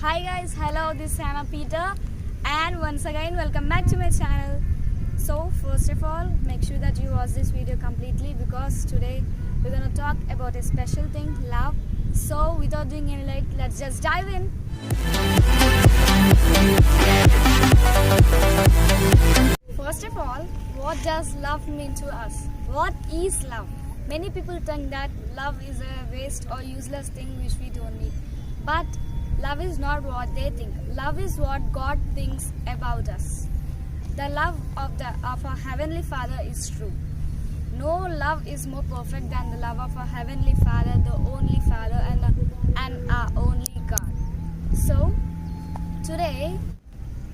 Hi guys, hello, this is Hannah Peter and once again welcome back to my channel. So first of all, make sure that you watch this video completely because today we're gonna talk about a special thing, love. So without doing any late, let's just dive in. First of all, what does love mean to us? What is love? Many people think that love is a waste or useless thing which we don't need. But love is not what they think. Love is what God thinks about us. The love of our Heavenly Father is true. No love is more perfect than the love of our Heavenly Father, the only Father and our only God. So, today,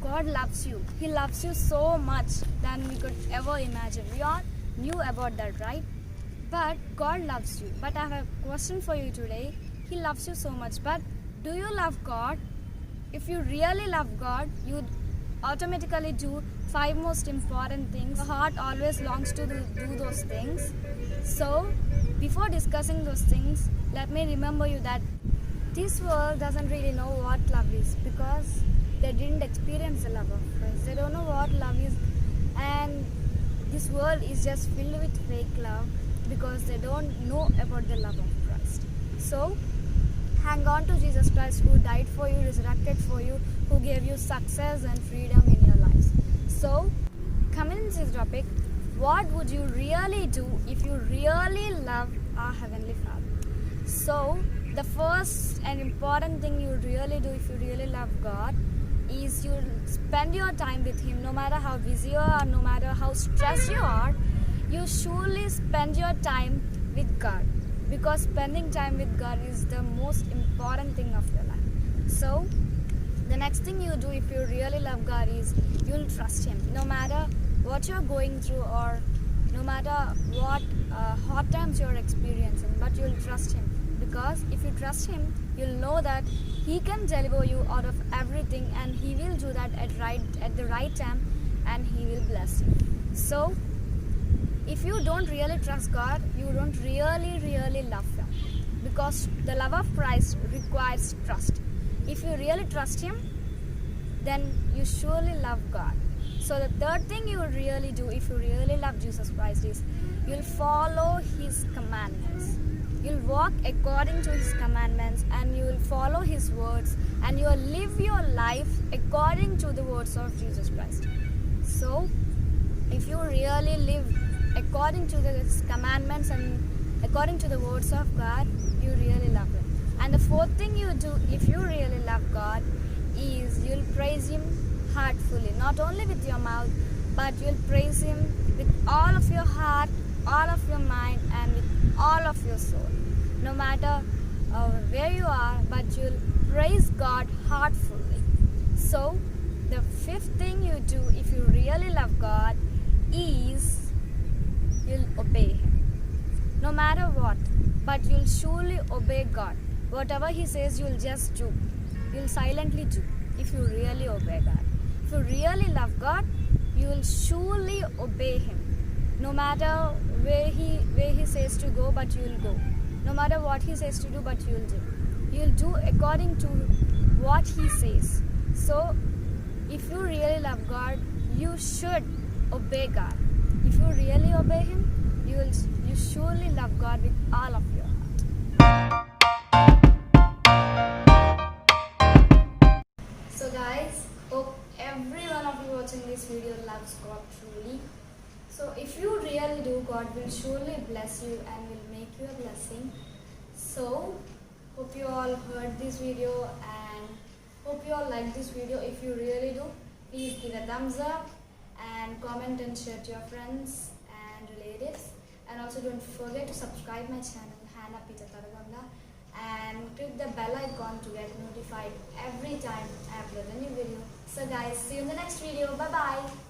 God loves you. He loves you so much than we could ever imagine. We all knew about that, right? But God loves you. But I have a question for you today. He loves you so much, but do you love God? If you really love God, you'd automatically do 5 most important things. Your heart always longs to do those things. So, before discussing those things, let me remember you that this world doesn't really know what love is because they didn't experience the love of Christ. They don't know what love is, and this world is just filled with fake love because they don't know about the love of Christ. So, hang on to Jesus Christ who died for you, resurrected for you, who gave you success and freedom in your lives. So, coming into this topic, what would you really do if you really love our Heavenly Father? So, the first and important thing you really do if you really love God is you spend your time with Him. No matter how busy you are, no matter how stressed you are, you surely spend your time with God. Because spending time with God is the most important thing of your life. So, the next thing you do if you really love God is you'll trust Him. No matter what you're going through or no matter what hard times you're experiencing, but you'll trust Him. Because if you trust Him, you'll know that He can deliver you out of everything and He will do that at the right time and He will bless you. So, if you don't really trust God, you don't really love Him. Because the love of Christ requires trust. If you really trust Him, then you surely love God. So the third thing you will really do if you really love Jesus Christ is you'll follow His commandments. You'll walk according to His commandments and you will follow His words and you will live your life according to the words of Jesus Christ. So, if you really live according to His commandments and according to the words of God, you really love Him. And the fourth thing you do if you really love God is you'll praise Him heartfully. Not only with your mouth, but you'll praise Him with all of your heart, all of your mind, and with all of your soul. No matter where you are, but you'll praise God heartfully. So, the fifth thing you do if you really love God is you'll obey Him. No matter what, but you'll surely obey God. Whatever He says, you'll just do. You'll silently do if you really obey God. If you really love God, you will surely obey Him. No matter where He says to go, but you'll go. No matter what He says to do, but you'll do. You'll do according to what He says. So, if you really love God, you should obey God. If you really obey Him, you surely love God with all of your heart. So guys, hope every one of you watching this video loves God truly. So if you really do, God will surely bless you and will make you a blessing. So, hope you all heard this video and hope you all like this video. If you really do, please give a thumbs up and comment and share to your friends and relatives. And also don't forget to subscribe my channel Hannah Peter Taragonda and click the bell icon to get notified every time I upload a new video. So guys, see you in the next video. Bye bye.